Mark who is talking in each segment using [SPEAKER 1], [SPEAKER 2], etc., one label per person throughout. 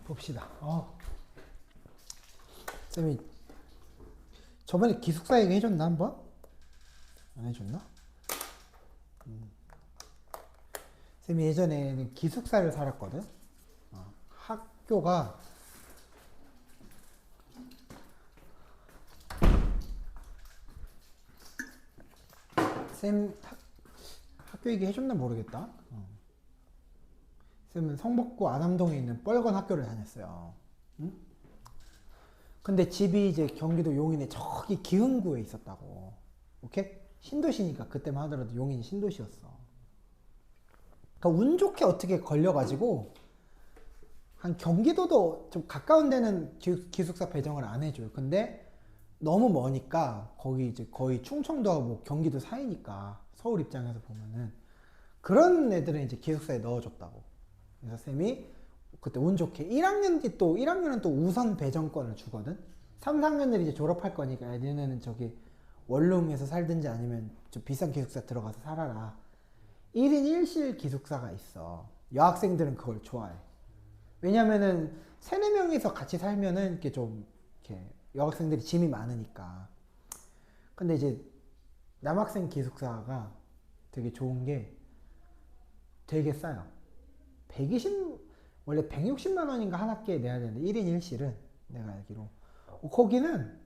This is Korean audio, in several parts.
[SPEAKER 1] 봅시다. 쌤이 저번에 기숙사 얘기 해줬나 한번? 안 해줬나? 쌤이 예전에는 기숙사를 살았거든. 학교가 쌤 학교 얘기 해줬나 모르겠다. 쌤은 성북구 안암동에 있는 뻘건 학교를 다녔어요. 응? 근데 집이 이제 경기도 용인에 저기 기흥구에 있었다고. 오케이? 신도시니까 그때만 하더라도 용인이 신도시였어. 그러니까 운 좋게 어떻게 걸려가지고 한 경기도도 좀 가까운 데는 기숙사 배정을 안 해줘요. 근데 너무 머니까 거기 이제 거의 충청도하고 뭐 경기도 사이니까 서울 입장에서 보면은 그런 애들은 이제 기숙사에 넣어줬다고. 그래서 쌤이 그때 운 좋게 1학년은 또 우선 배정권을 주거든. 3, 4학년들이 이제 졸업할 거니까 얘네는 저기 원룸에서 살든지 아니면 좀 비싼 기숙사 들어가서 살아라. 1인 1실 기숙사가 있어. 여학생들은 그걸 좋아해. 왜냐면은 3, 4명이서 같이 살면은 이렇게 좀 이렇게 여학생들이 짐이 많으니까. 근데 이제 남학생 기숙사가 되게 좋은 게 되게 싸요. 120, 원래 160만 원인가 한 학기에 내야 되는데 1인 1실은 내가 알기로 거기는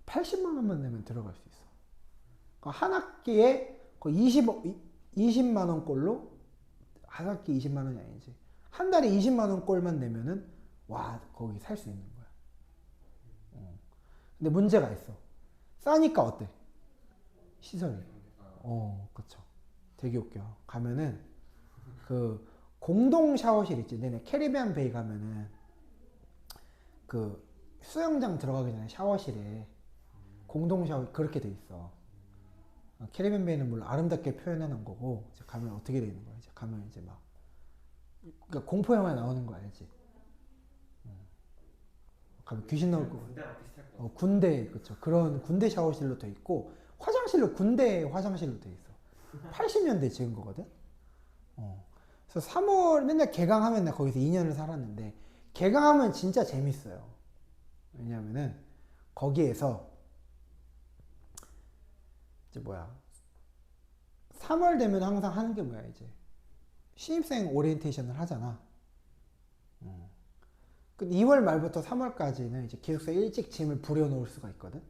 [SPEAKER 1] 80만 원만 내면 들어갈 수 있어. 그러니까 한 학기에 거의 20만 원 꼴로 한 학기 20만 원이 아니지. 한 달에 20만 원 꼴만 내면은 와 거기 살 수 있는 거야. 근데 문제가 있어. 싸니까 어때? 시설이. 그쵸. 되게 웃겨. 가면은 그 공동 샤워실 있지. 내내 캐리비안 베이 가면은 그 수영장 들어가기 전에 샤워실에 공동 샤워 그렇게 돼 있어. 캐리비안 베이는 물론 아름답게 표현해 놓은 거고 이제 가면 어떻게 되는 거야? 이제 가면 이제 막 그러니까 공포 영화에 나오는 거 알지? 가면 귀신 나올 거.
[SPEAKER 2] 군대랑 비슷할 것 같아.
[SPEAKER 1] 군대 그쵸. 그런 군대 샤워실로 돼 있고 화장실로 군대 화장실로 돼 있어. 80년대 지은 거거든. 그래서 3월 맨날 개강하면 나 거기서 2년을 살았는데 개강하면 진짜 재밌어요. 왜냐면은 거기에서 이제 뭐야 3월 되면 항상 하는 게 뭐야 이제 신입생 오리엔테이션을 하잖아. 그 2월 말부터 3월까지는 이제 기숙사 일찍 짐을 부려놓을 수가 있거든.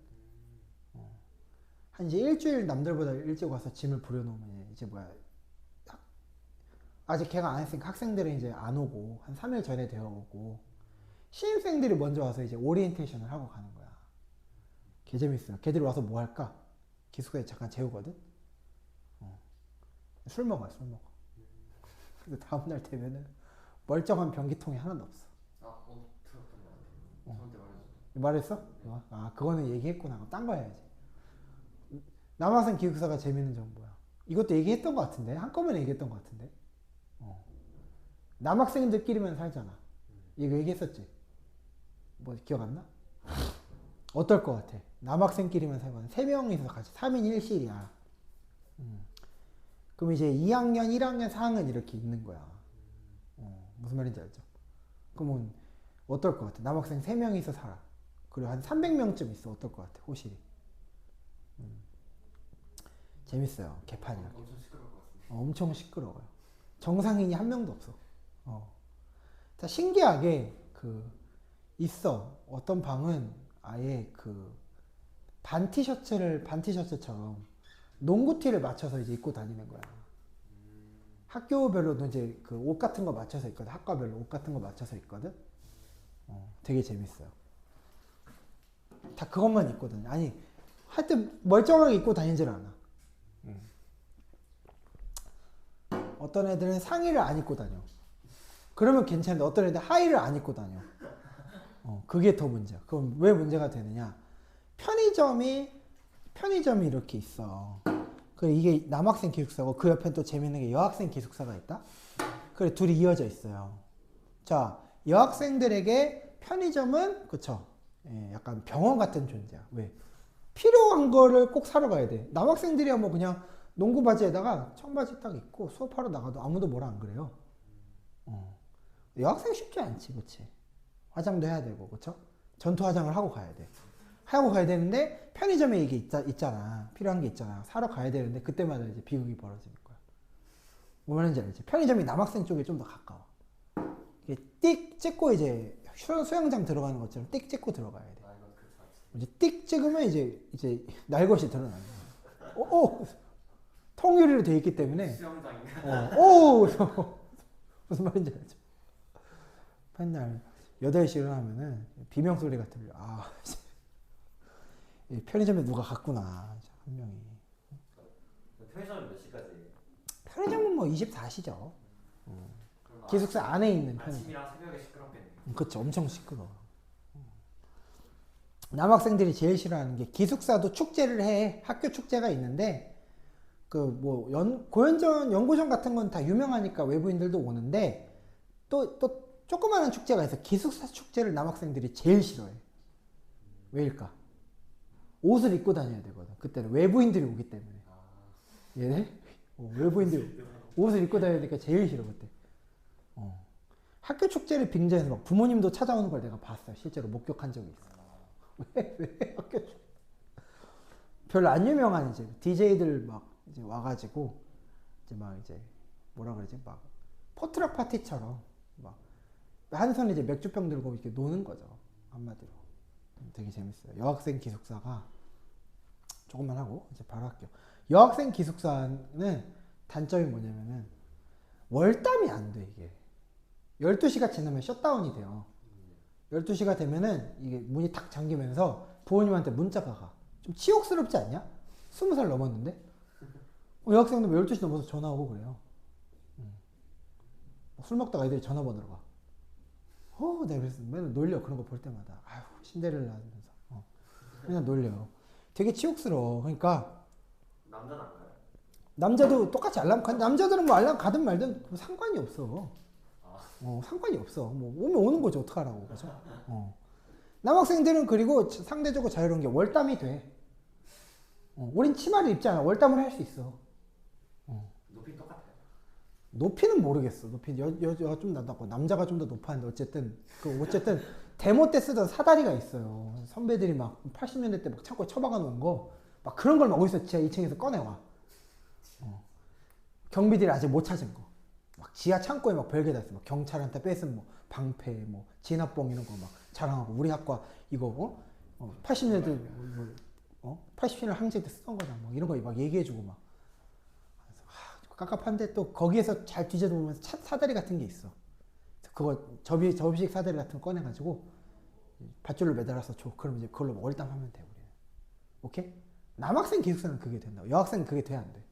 [SPEAKER 1] 한 이제 일주일 남들보다 일찍 와서 짐을 부려놓으면 이제 뭐야 아직 개강 안 했으니까 학생들은 이제 안 오고 한 3일 전에 되어 오고 신입생들이 먼저 와서 이제 오리엔테이션을 하고 가는 거야. 개 재밌어요. 걔들이 와서 뭐 할까? 기숙사에 잠깐 재우거든. 술 먹어. 근데 다음날 되면은 멀쩡한 변기통이 하나도 없어.
[SPEAKER 2] 들었던 것 같아. 저한테 말해줘.
[SPEAKER 1] 말했어? 그거는 얘기했구나. 그럼 딴 거 해야지. 남학생 기숙사가 재밌는 점 뭐야? 이것도 얘기했던 것 같은데? 한꺼번에 얘기했던 것 같은데? 남학생들끼리만 살잖아. 이거 얘기했었지? 뭐 기억 안 나? 어떨 것 같아? 남학생끼리만 살거든. 3명이서 같이 3인 1실이야. 그럼 이제 2학년, 1학년, 4학년 이렇게 있는 거야. 무슨 말인지 알죠? 그러면 어떨 것 같아? 남학생 3명이서 살아. 그리고 한 300명쯤 있어. 어떨 것 같아? 호실이. 재밌어요. 개판이야.
[SPEAKER 2] 엄청 시끄러울 것 같은데.
[SPEAKER 1] 엄청 시끄러워요. 정상인이 한 명도 없어. 자, 신기하게 있어. 어떤 방은 아예 반티셔츠처럼 농구티를 맞춰서 이제 입고 다니는 거야. 학교별로도 이제 그 옷 같은 거 맞춰서 있거든. 학과별로 옷 같은 거 맞춰서 있거든. 되게 재밌어요. 다 그것만 입고 다녀. 아니, 하여튼 멀쩡하게 입고 다니질 않아. 어떤 애들은 상의를 안 입고 다녀. 그러면 괜찮은데 어떤 애들 하의를 안 입고 다녀. 그게 더 문제야. 그럼 왜 문제가 되느냐? 편의점이 이렇게 있어. 이게 남학생 기숙사고 그 옆엔 또 재밌는 게 여학생 기숙사가 있다. 그래 둘이 이어져 있어요. 자, 여학생들에게 편의점은 그쵸? 예, 약간 병원 같은 존재야. 왜? 필요한 거를 꼭 사러 가야 돼. 남학생들이야 뭐 그냥 농구 바지에다가 청바지 딱 입고 수업하러 나가도 아무도 뭐라 안 그래요. 여학생 쉽지 않지, 그치? 화장도 해야 되고, 그쵸? 전투 화장을 하고 가야 돼. 하고 가야 되는데 편의점에 이게 있잖아. 필요한 게 있잖아. 사러 가야 되는데 그때마다 이제 비극이 벌어지는 거야. 뭐 말인지 알지? 편의점이 남학생 쪽에 좀 더 가까워. 이게 띡 찍고 이제 수영장 들어가는 것처럼 띡 찍고 들어가야 돼.
[SPEAKER 2] 아 이건 그 자체.
[SPEAKER 1] 이제 띡 찍으면 이제 날것이 드러나는 거야. 오, 통유리로 돼 있기 때문에
[SPEAKER 2] 수영장인가?
[SPEAKER 1] 오 무슨 말인지 알죠? 맨날 8시 일어나면은 비명 소리가 들려. 아 이 편의점에 누가 갔구나 한 명이.
[SPEAKER 2] 편의점은 몇 시까지?
[SPEAKER 1] 편의점은 뭐 24시죠.
[SPEAKER 2] 그럼
[SPEAKER 1] 기숙사 안에 있는 편의점.
[SPEAKER 2] 아침이랑 새벽에 시끄럽겠네.
[SPEAKER 1] 그쵸, 엄청 시끄러워. 남학생들이 제일 싫어하는 게 기숙사도 축제를 해. 학교 축제가 있는데 그 뭐 고연전 연구전 같은 건 다 유명하니까 외부인들도 오는데 또 조그마한 축제가 있어. 기숙사 축제를 남학생들이 제일 싫어해. 왜일까? 옷을 입고 다녀야 되거든. 그때는 외부인들이 오기 때문에. 얘네 외부인들이 옷을 입고 다녀야 되니까 제일 싫어 그때. 학교 축제를 빙자해서 막 부모님도 찾아오는 걸 내가 봤어요. 실제로 목격한 적이 있어. 왜 학교 축제? 별로 안 유명한 이제 DJ들 막 이제 와가지고 이제 뭐라 그러지? 막 포트락 파티처럼 막 한 손에 이제 맥주병 들고 이렇게 노는 거죠. 한마디로. 되게 재밌어요. 여학생 기숙사가 조금만 하고 이제 바로 할게요. 여학생 기숙사는 단점이 뭐냐면은 월담이 안 돼 이게. 12시가 지나면 셧다운이 돼요. 12시가 되면은 이게 문이 탁 잠기면서 부모님한테 문자가 가. 좀 치욕스럽지 않냐? 20살 넘었는데? 여학생들 12시 넘어서 전화 오고 그래요. 술 먹다가 애들이 전화번호로 가. 내가 그래서 맨날 놀려. 그런 거 볼 때마다. 아휴, 신데렐라 하면서. 맨날 놀려. 되게 치욕스러워. 그러니까.
[SPEAKER 2] 남자는 안 가요?
[SPEAKER 1] 남자도 똑같이 알람 남자들은 뭐 알람 가든 말든 뭐 상관이 없어. 상관이 없어. 뭐 오면 오는 거지 어떡하라고. 그죠? 남학생들은 그리고 상대적으로 자유로운 게 월담이 돼. 우린 치마를 입지 않아. 월담을 할 수 있어.
[SPEAKER 2] 높이 똑같아요?
[SPEAKER 1] 높이는 모르겠어. 높이 여자가 좀 낮고 남자가 좀 더 높았는데 어쨌든 데모 때 쓰던 사다리가 있어요. 선배들이 막 80년대 때 막 창고에 처박아 놓은 거 막 그런 걸 막 어디서 지하 2층에서 꺼내와. 경비들이 아직 못 찾은 거. 막 지하 창고에 막 별게 다 있어. 막 경찰한테 뺏은 뭐 방패, 뭐 진압봉 이런 거 막 자랑하고 우리 학과 이거 80년대 80년대 항쟁 때 쓰던 거다. 뭐 이런 거 막 얘기해주고 막. 깝깝한데 또 거기에서 잘 뒤져보면 사다리 같은 게 있어. 그거 접이식 사다리 같은 거 꺼내가지고 밧줄로 매달아서 줘. 그럼 이제 그걸로 월담하면 돼 우리는. 오케이? 남학생 기숙사는 그게 된다. 여학생은 그게 돼 안 돼?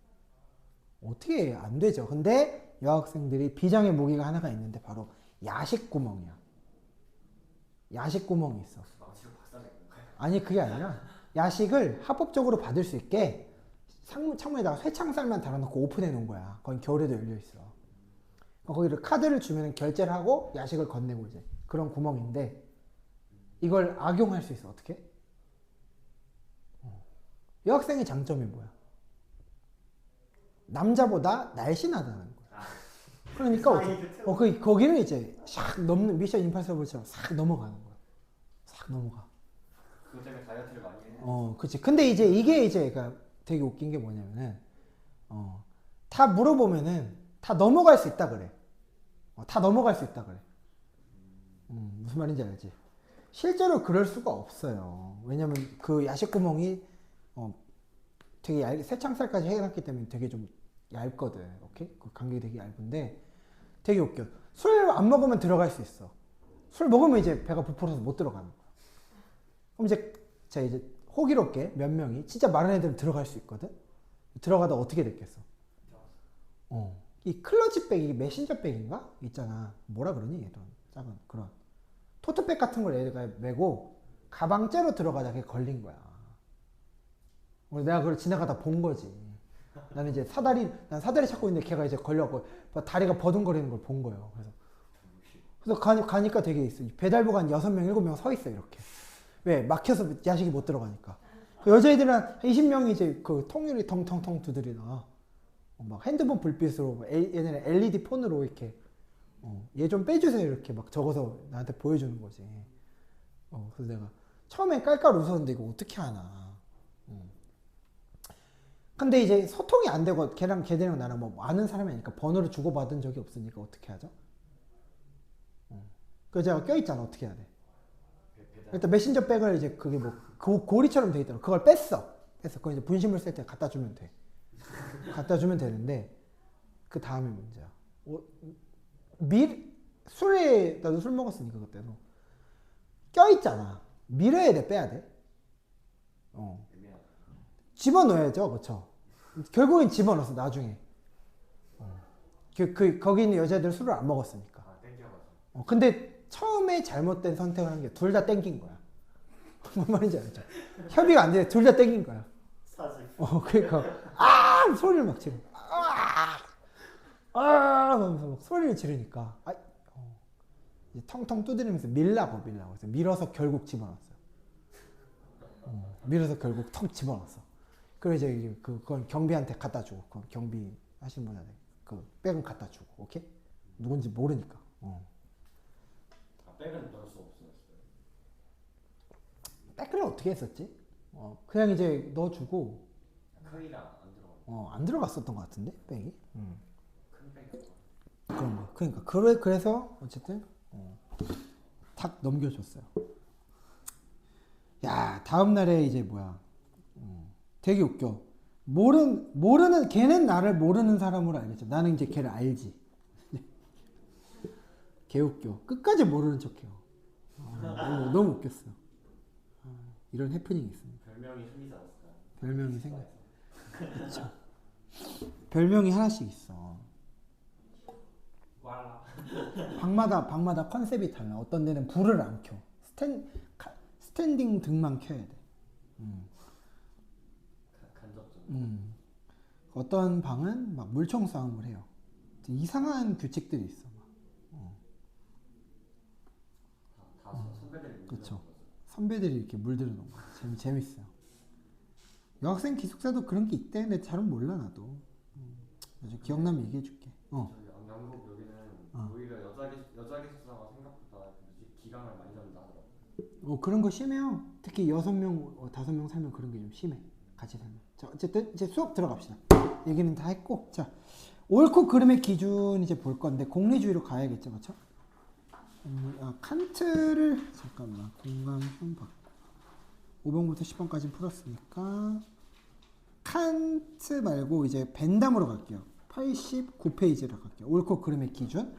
[SPEAKER 1] 어떻게 안 되죠. 근데 여학생들이 비장의 무기가 하나가 있는데 바로 야식 구멍이야. 야식 구멍이 있어.
[SPEAKER 2] 망치로 박살낸 건가요?
[SPEAKER 1] 아니 그게 아니라 야식을 합법적으로 받을 수 있게 창문에다가 쇠창살만 달아놓고 오픈해 놓은 거야. 거긴 겨울에도 열려 있어. 거기를 카드를 주면 결제를 하고 야식을 건네고 이제 그런 구멍인데 이걸 악용할 수 있어. 어떻게? 여학생의 장점이 뭐야? 남자보다 날씬하다는 거야. 그러니까 거기를 이제 샥 넘는 미션 임파서블처럼 싹 넘어가는 거야. 싹 넘어가.
[SPEAKER 2] 그것 때문에 다이어트를 많이 해.
[SPEAKER 1] 그치. 근데 이제 이게 이제 그러니까 되게 웃긴 게 뭐냐면은 다 물어보면은 다 넘어갈 수 있다 그래. 다 넘어갈 수 있다 그래. 무슨 말인지 알지? 실제로 그럴 수가 없어요. 왜냐면 그 야식 구멍이 되게 쇠창살까지 해놨기 때문에 되게 좀 얇거든. 오케이? 그 간격이 되게 얇은데 되게 웃겨. 술 안 먹으면 들어갈 수 있어. 술 먹으면 이제 배가 부풀어서 못 들어가는 거야. 그럼 이제 호기롭게 몇 명이 진짜 마른 애들은 들어갈 수 있거든. 들어가다 어떻게 됐겠어? 이 클러치백, 이게 메신저백인가? 있잖아. 뭐라 그러니? 이런 작은 그런 토트백 같은 걸 얘가 메고 가방째로 들어가다 그게 걸린 거야. 내가 그걸 지나가다 본 거지. 나는 이제 난 사다리 찾고 있는데 걔가 이제 걸려갖고 다리가 버둥거리는 걸 본 거예요. 그래서 가니까 되게 있어. 배달부가 한 6명, 7명 서 있어, 이렇게. 왜? 막혀서 야식이 못 들어가니까. 그 여자애들은 한 20명이 이제 그 통유리 텅텅텅 두드리나. 막 핸드폰 불빛으로, 얘네는 LED 폰으로 이렇게 얘 좀 빼주세요 이렇게 막 적어서 나한테 보여주는 거지. 그래서 내가 처음에 깔깔 웃었는데 이거 어떻게 하나. 근데 이제 소통이 안 되고 걔들이랑 나랑 뭐 아는 사람이 아니니까 번호를 주고받은 적이 없으니까 어떻게 하죠? 그래서 제가 껴있잖아. 어떻게 해야 돼? 일단 메신저 백을 이제 그게 뭐 고리처럼 돼 있더라고. 그걸 뺐어. 그걸 이제 분실물 쓸 때 갖다 주면 돼. 갖다 주면 되는데 그 다음에 문제야. 술에 나도 술 먹었으니까 그때도 껴있잖아. 밀어야 돼, 빼야 돼? 집어넣어야죠, 그쵸? 결국엔 집어넣었어, 나중에. 거기 있는 여자들 술을 안 먹었으니까. 근데 처음에 잘못된 선택을 한 게 둘 다 땡긴 거야. 뭔 말인지 알죠? 협의가 안 돼, 둘 다 땡긴 거야.
[SPEAKER 2] 사실.
[SPEAKER 1] 그러니까 소리를 막 지르. 하면서 막 소리를 지르니까 이제 텅텅 두드리면서 밀라고. 그래서 밀어서 결국 집어넣었어요. 밀어서 결국 턱 집어넣었어. 그리고 이제 그건 경비한테 갖다 주고, 그건 경비 하시는 분한테 그 백은 갖다 주고, 오케이? 누군지 모르니까.
[SPEAKER 2] 백은 넣을 수 없었어요.
[SPEAKER 1] 백을 어떻게 했었지? 그냥 이제 넣어주고.
[SPEAKER 2] 크기가 안 들어가.
[SPEAKER 1] 안 들어갔었던 것 같은데 백이.
[SPEAKER 2] 큰 백이.
[SPEAKER 1] 그런 거. 그러니까 그래서 어쨌든 탁 넘겨줬어요. 야, 다음 날에 이제 뭐야? 되게 웃겨. 모르는 걔는 나를 모르는 사람으로 알겠죠. 나는 이제 걔를 알지. 개 웃겨. 끝까지 모르는 척해요. 너무 웃겼어. 이런 해프닝이 있습니다.
[SPEAKER 2] 별명이 생기지 않았을까요?
[SPEAKER 1] 별명이 생각. 그렇죠. 별명이 하나씩 있어.
[SPEAKER 2] 왈라.
[SPEAKER 1] 방마다 컨셉이 달라. 어떤 데는 불을 안 켜. 스탠딩 등만 켜야 돼.
[SPEAKER 2] 간접적.
[SPEAKER 1] 어떤 방은 막 물총 싸움을 해요. 이상한 규칙들이 있어.
[SPEAKER 2] 선배들이
[SPEAKER 1] 그렇죠. 선배들이 이렇게 물들어 놓은 거. 재밌어요. 여학생 기숙사도 그런 게 있대. 근데 잘은 몰라 나도. 나중에 기억나면 얘기해 줄게.
[SPEAKER 2] 저희 영국 여기는 오히려 여자 기숙사가 생각보다 기강을 많이 잡는다 하더라고요.
[SPEAKER 1] 그런 거 심해요. 특히 6명, 5명 살면 그런 게 좀 심해. 같이 살면. 자, 어쨌든 이제 수업 들어갑시다. 얘기는 다 했고, 자, 옳고 그름의 기준 이제 볼 건데 공리주의로 가야겠죠, 그렇죠? 칸트를 잠깐만 공강 좀 받고 5번부터 10번까지 풀었으니까 칸트 말고 이제 벤담으로 갈게요. 89페이지로 갈게요. 옳고 그름의 기준.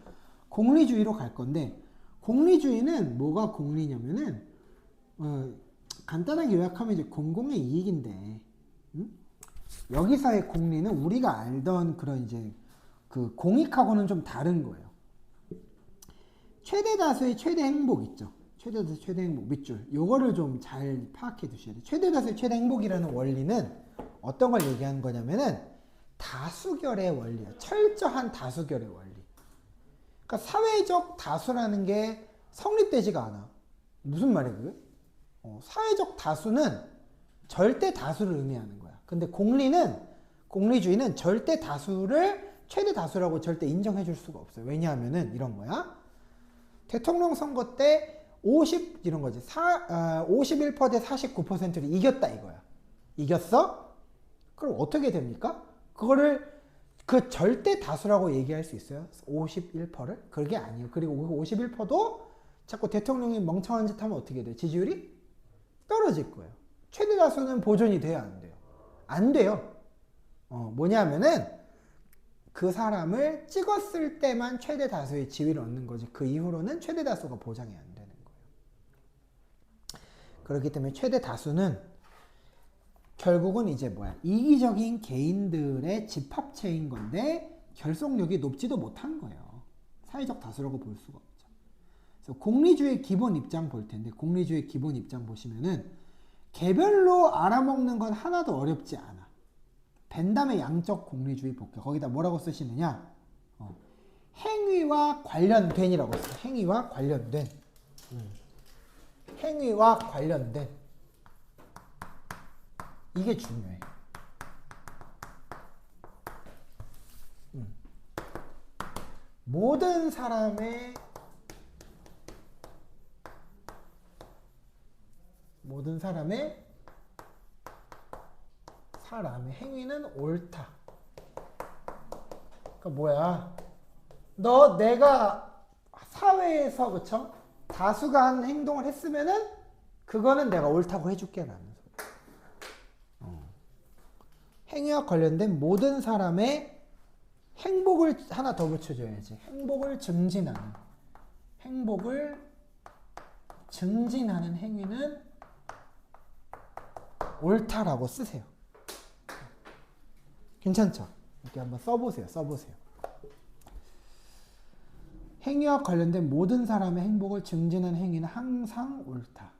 [SPEAKER 1] 공리주의로 갈 건데 공리주의는 뭐가 공리냐면은 간단하게 요약하면 이제 공공의 이익인데 여기서의 공리는 우리가 알던 그런 이제 그 공익하고는 좀 다른 거예요. 최대 다수의 최대 행복 있죠. 최대 다수의 최대 행복 밑줄. 요거를 좀 잘 파악해 두셔야 돼요. 최대 다수의 최대 행복이라는 원리는 어떤 걸 얘기하는 거냐면은 다수결의 원리예요. 철저한 다수결의 원리. 그러니까 사회적 다수라는 게 성립되지가 않아. 무슨 말이야 그게? 사회적 다수는 절대 다수를 의미하는 거야. 근데 공리주의는 절대 다수를 최대 다수라고 절대 인정해 줄 수가 없어요. 왜냐하면은 이런 거야. 대통령 선거 때 50 이런 거지. 51% 대 49%를 이겼다 이거야. 이겼어? 그럼 어떻게 됩니까? 그거를 그 절대 다수라고 얘기할 수 있어요? 51%를? 그게 아니에요. 그리고 51%도 자꾸 대통령이 멍청한 짓 하면 어떻게 돼? 지지율이 떨어질 거예요. 최대 다수는 보존이 돼야 안 돼요? 안 돼요. 뭐냐면은 그 사람을 찍었을 때만 최대 다수의 지위를 얻는 거지 그 이후로는 최대 다수가 보장이 안 되는 거예요. 그렇기 때문에 최대 다수는 결국은 이제 뭐야? 이기적인 개인들의 집합체인 건데 결속력이 높지도 못한 거예요. 사회적 다수라고 볼 수가 없죠. 그래서 공리주의 기본 입장 볼 텐데 공리주의 기본 입장 보시면은 개별로 알아먹는 건 하나도 어렵지 않아. 벤담의 양적 공리주의 볼게요. 거기다 뭐라고 쓰시느냐? 행위와 관련된이라고 써요. 행위와 관련된. 행위와 관련된. 이게 중요해. 모든 사람의 행위는 옳다. 그러니까 뭐야? 내가 사회에서 그쵸? 다수가 한 행동을 했으면은 그거는 내가 옳다고 해줄게라는 소리. 행위와 관련된 모든 사람의 행복을 하나 더 붙여줘야지. 행복을 증진하는 행위는 옳다라고 쓰세요. 괜찮죠? 이렇게 한번 써보세요. 행위와 관련된 모든 사람의 행복을 증진하는 행위는 항상 옳다.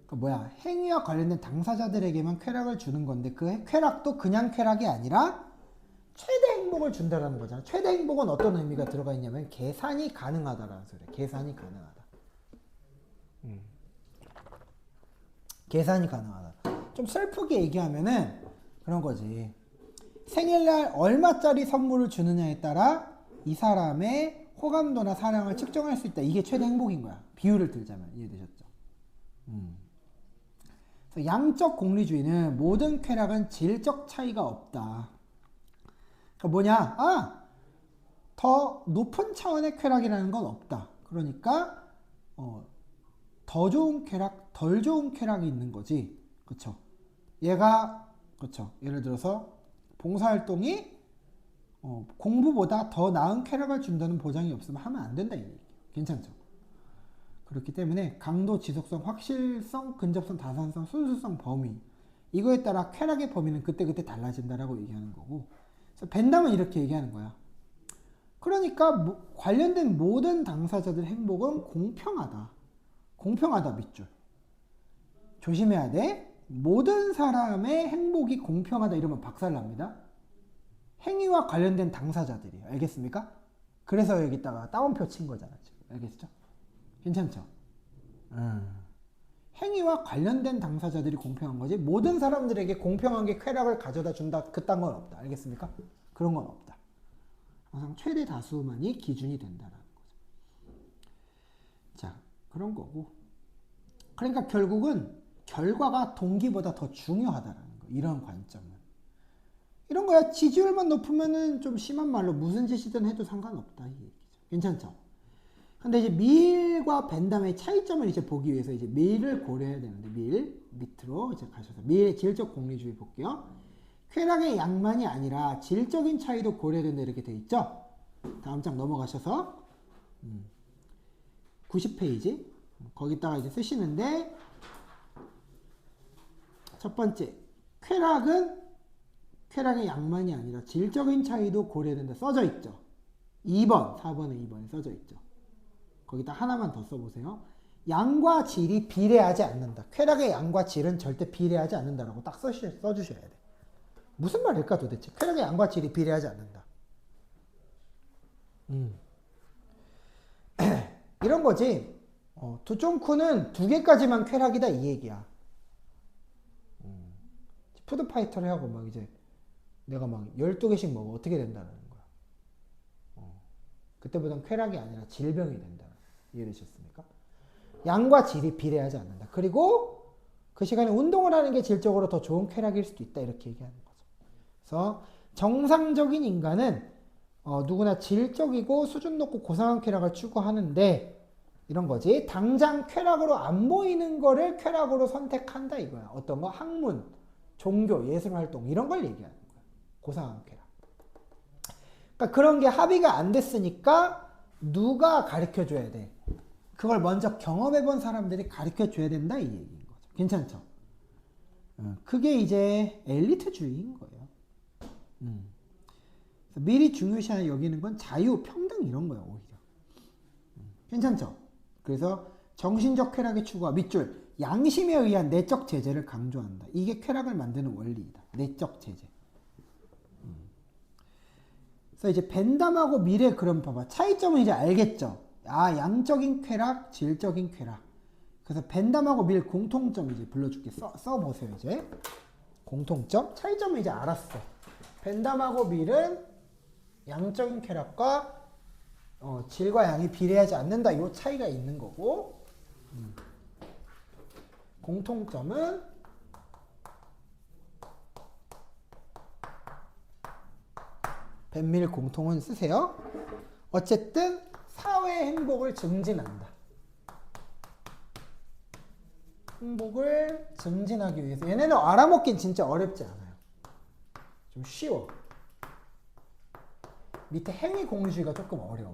[SPEAKER 1] 그러니까 행위와 관련된 당사자들에게만 쾌락을 주는 건데 그 쾌락도 그냥 쾌락이 아니라 최대 행복을 준다라는 거잖아. 최대 행복은 어떤 의미가 들어가 있냐면 계산이 가능하다라는 소리야. 계산이 가능하다. 계산이 가능하다. 좀 슬프게 얘기하면은 그런 거지. 생일날 얼마짜리 선물을 주느냐에 따라 이 사람의 호감도나 사랑을 측정할 수 있다. 이게 최대 행복인 거야. 비유를 들자면 이해되셨죠? 그래서 양적 공리주의는 모든 쾌락은 질적 차이가 없다. 그러니까 뭐냐? 더 높은 차원의 쾌락이라는 건 없다. 그러니까 더 좋은 쾌락, 덜 좋은 쾌락이 있는 거지. 그쵸? 예를 들어서 봉사활동이 공부보다 더 나은 쾌락을 준다는 보장이 없으면 하면 안 된다. 이 얘기. 괜찮죠? 그렇기 때문에 강도, 지속성, 확실성, 근접성, 다산성, 순수성, 범위 이거에 따라 쾌락의 범위는 그때그때 달라진다라고 얘기하는 거고, 그래서 벤담은 이렇게 얘기하는 거야. 그러니까 관련된 모든 당사자들 행복은 공평하다 밑줄. 조심해야 돼. 모든 사람의 행복이 공평하다 이러면 박살납니다. 행위와 관련된 당사자들이에요. 알겠습니까? 그래서 여기다가 따옴표 친 거잖아 지금. 알겠죠? 괜찮죠? 행위와 관련된 당사자들이 공평한 거지 모든 사람들에게 공평하게 쾌락을 가져다 준다 그딴 건 없다. 알겠습니까? 그런 건 없다. 항상 최대 다수만이 기준이 된다라는 거죠. 자, 그런 거고. 그러니까 결국은 결과가 동기보다 더 중요하다라는 거. 이런 관점은. 이런 거야. 지지율만 높으면은 좀 심한 말로 무슨 짓이든 해도 상관없다 이 얘기죠. 괜찮죠? 근데 이제 밀과 벤담의 차이점을 이제 보기 위해서 이제 밀을 고려해야 되는데 밀 밑으로 이제 가셔서 밀의 질적 공리주의 볼게요. 쾌락의 양만이 아니라 질적인 차이도 고려해야 된다 이렇게 돼 있죠. 다음 장 넘어가셔서 90페이지 거기다가 이제 쓰시는데 첫 번째 쾌락의 양만이 아니라 질적인 차이도 고려해야 된다 써져 있죠. 2번 4번에 2번에 써져 있죠. 거기다 하나만 더 써보세요. 양과 질이 비례하지 않는다. 쾌락의 양과 질은 절대 비례하지 않는다라고 딱 써주셔야 돼. 무슨 말일까 도대체? 쾌락의 양과 질이 비례하지 않는다. 이런 거지. 두쫑쿠는 2개까지만 쾌락이다 이 얘기야. 푸드파이터를 하고 막 이제 내가 막 12개씩 먹어 어떻게 된다는 거야. 그때보단 쾌락이 아니라 질병이 된다. 이해되셨습니까? 양과 질이 비례하지 않는다. 그리고 그 시간에 운동을 하는 게 질적으로 더 좋은 쾌락일 수도 있다. 이렇게 얘기하는 거죠. 그래서 정상적인 인간은 누구나 질적이고 수준 높고 고상한 쾌락을 추구하는데 이런 거지. 당장 쾌락으로 안 보이는 거를 쾌락으로 선택한다 이거야. 어떤 거? 학문, 종교, 예술활동 이런 걸 얘기하는 거야. 고상한 쾌락. 그러니까 그런 게 합의가 안 됐으니까 누가 가르쳐줘야 돼? 그걸 먼저 경험해본 사람들이 가르쳐줘야 된다 이 얘기인 거죠. 괜찮죠? 그게 이제 엘리트주의인 거예요. 미리 중요시 여기는 건 자유, 평등 이런 거예요. 오히려. 괜찮죠? 그래서 정신적 쾌락의 추구와 밑줄 양심에 의한 내적 제재를 강조한다. 이게 쾌락을 만드는 원리이다. 내적 제재. 그래서 이제 벤담하고 밀의 그럼 봐봐. 차이점은 이제 알겠죠? 양적인 쾌락, 질적인 쾌락. 그래서 벤담하고 밀 공통점 이제 불러줄게. 써보세요, 이제. 공통점, 차이점을 이제 알았어. 벤담하고 밀은 양적인 쾌락과 질과 양이 비례하지 않는다. 이 차이가 있는 거고, 공통점은 벤밀 공통은 쓰세요. 어쨌든 사회 행복을 증진한다. 행복을 증진하기 위해서. 얘네는 알아먹긴 진짜 어렵지 않아요. 좀 쉬워. 밑에 행위 공유주의가 조금 어려워.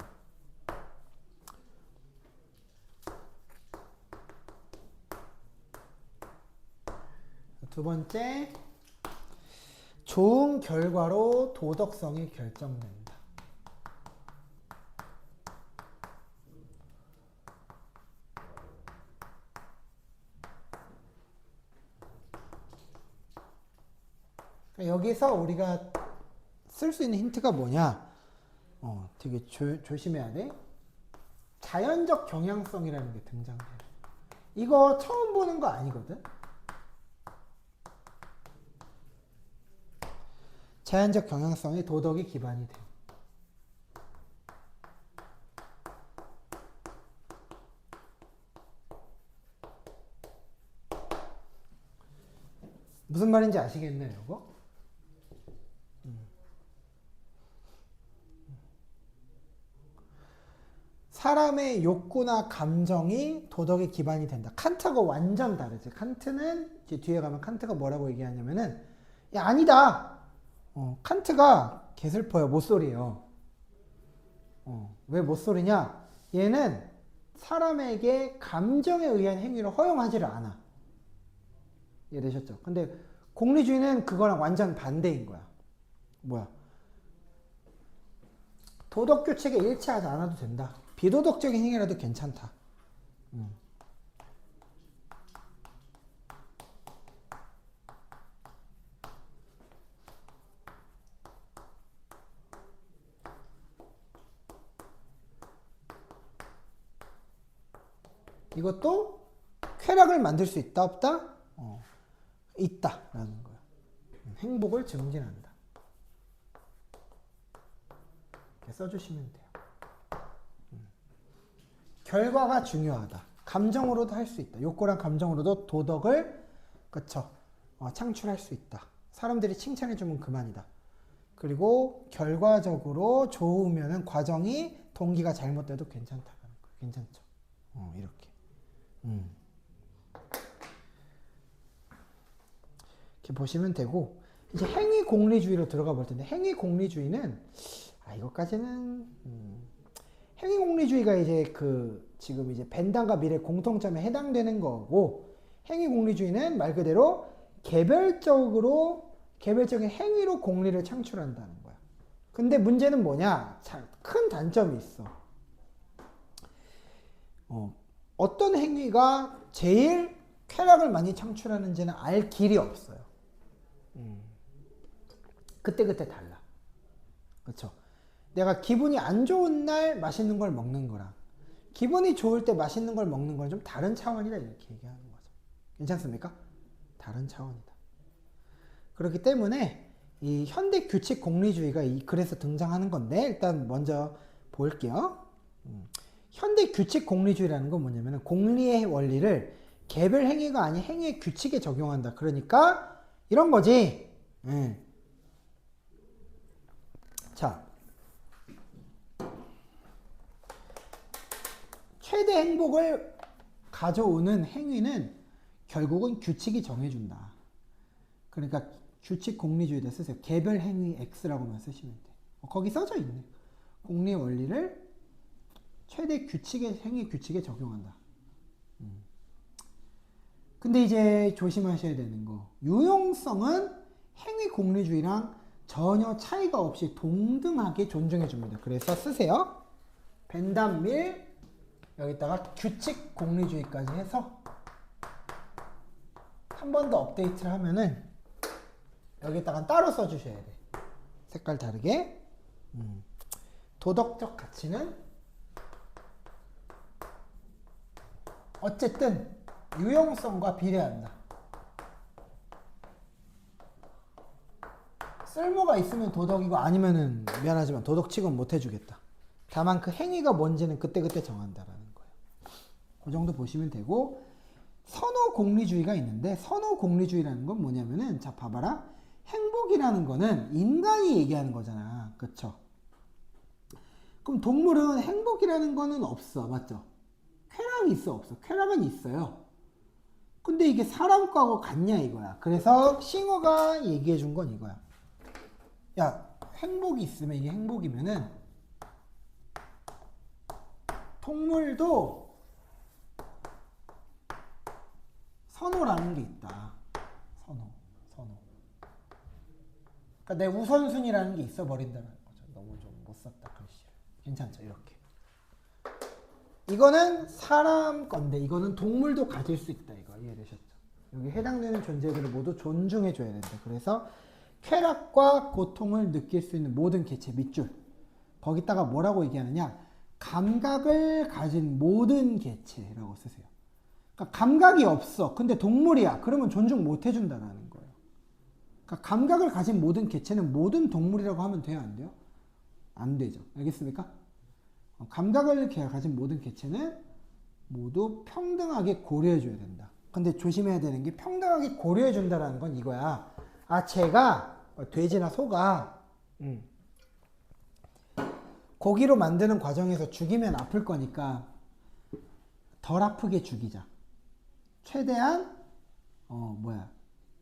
[SPEAKER 1] 두 번째, 좋은 결과로 도덕성이 결정된다. 여기서 우리가 쓸 수 있는 힌트가 뭐냐? 되게 조심해야 돼. 자연적 경향성이라는 게 등장해. 이거 처음 보는 거 아니거든? 자연적 경향성이 도덕의 기반이 돼. 무슨 말인지 아시겠네요, 이거? 사람의 욕구나 감정이 도덕의 기반이 된다. 칸트하고 완전 다르지. 칸트는 이제 뒤에 가면 칸트가 뭐라고 얘기하냐면은 야 아니다. 칸트가 개슬퍼요. 못소리예요. 왜 못소리냐? 얘는 사람에게 감정에 의한 행위를 허용하지를 않아. 이해되셨죠? 근데 공리주의는 그거랑 완전 반대인 거야. 뭐야? 도덕 규칙에 일치하지 않아도 된다. 비도덕적인 행위라도 괜찮다. 이것도 쾌락을 만들 수 있다 없다? 있다라는 거야. 행복을 증진한다. 이렇게 써주시면 돼요. 결과가 중요하다. 감정으로도 할 수 있다. 욕구랑 감정으로도 도덕을 그쵸? 창출할 수 있다. 사람들이 칭찬해주면 그만이다. 그리고 결과적으로 좋으면은 과정이 동기가 잘못돼도 괜찮다는 거예요. 괜찮죠? 이렇게. 이렇게 보시면 되고 이제 행위 공리주의로 들어가 볼 텐데 행위 공리주의는 이것까지는 행위 공리주의가 이제 지금 이제 벤담과 밀의 공통점에 해당되는 거고 행위 공리주의는 말 그대로 개별적인 행위로 공리를 창출한다는 거야. 근데 문제는 뭐냐? 큰 단점이 있어. 어떤 행위가 제일 쾌락을 많이 창출하는지는 알 길이 없어요. 그때그때 달라. 그렇죠? 내가 기분이 안 좋은 날 맛있는 걸 먹는 거랑 기분이 좋을 때 맛있는 걸 먹는 건 좀 다른 차원이다 이렇게 얘기하는 거죠. 괜찮습니까? 다른 차원이다. 그렇기 때문에 이 현대 규칙 공리주의가 이 글에서 등장하는 건데 일단 먼저 볼게요. 현대 규칙 공리주의라는 건 뭐냐면 공리의 원리를 개별 행위가 아닌 행위의 규칙에 적용한다. 그러니까 이런 거지. 자, 최대 행복을 가져오는 행위는 결국은 규칙이 정해준다. 그러니까 규칙 공리주의다 쓰세요. 개별 행위 X라고만 쓰시면 돼. 거기 써져 있네. 공리의 원리를 최대 행위 규칙에 적용한다. 근데 이제 조심하셔야 되는 거. 유용성은 행위 공리주의랑 전혀 차이가 없이 동등하게 존중해 줍니다. 그래서 쓰세요. 벤담 밀 여기다가 규칙 공리주의까지 해서 한 번 더 업데이트를 하면은 여기다가 따로 써주셔야 돼. 색깔 다르게. 도덕적 가치는 어쨌든 유용성과 비례한다. 쓸모가 있으면 도덕이고 아니면은 미안하지만 도덕 취급 못 해주겠다. 다만 그 행위가 뭔지는 그때그때 정한다라는 거예요. 그 정도 보시면 되고, 선호 공리주의가 있는데, 선호 공리주의라는 건 뭐냐면은, 자 봐봐라, 행복이라는 거는 인간이 얘기하는 거잖아, 그쵸? 그럼 동물은 행복이라는 거는 없어, 맞죠? 쾌락이 있어, 없어? 쾌락은 있어요. 근데 이게 사람 거하고 같냐 이거야. 그래서 싱어가 얘기해 준 건 이거야. 야, 행복이 있으면, 이게 행복이면은 동물도 선호라는 게 있다. 선호. 그러니까 내 우선순위라는 게 있어 버린다는 거죠. 너무 좀 못 썼다 글씨를. 괜찮죠, 이렇게. 이거는 사람 건데 이거는 동물도 가질 수 있다. 이거 이해되셨죠? 여기 해당되는 존재들을 모두 존중해 줘야 된다. 그래서 쾌락과 고통을 느낄 수 있는 모든 개체 밑줄. 거기다가 뭐라고 얘기하느냐? 감각을 가진 모든 개체라고 쓰세요. 그러니까 감각이 없어. 근데 동물이야. 그러면 존중 못 해준다는 거예요. 그러니까 감각을 가진 모든 개체는 모든 동물이라고 하면 돼요? 안 돼요? 안 되죠. 알겠습니까? 감각을 가진 모든 개체는 모두 평등하게 고려해줘야 된다. 근데 조심해야 되는 게 평등하게 고려해준다는 건 이거야. 아, 쟤가 돼지나 소가 고기로 만드는 과정에서 죽이면 아플 거니까 덜 아프게 죽이자. 최대한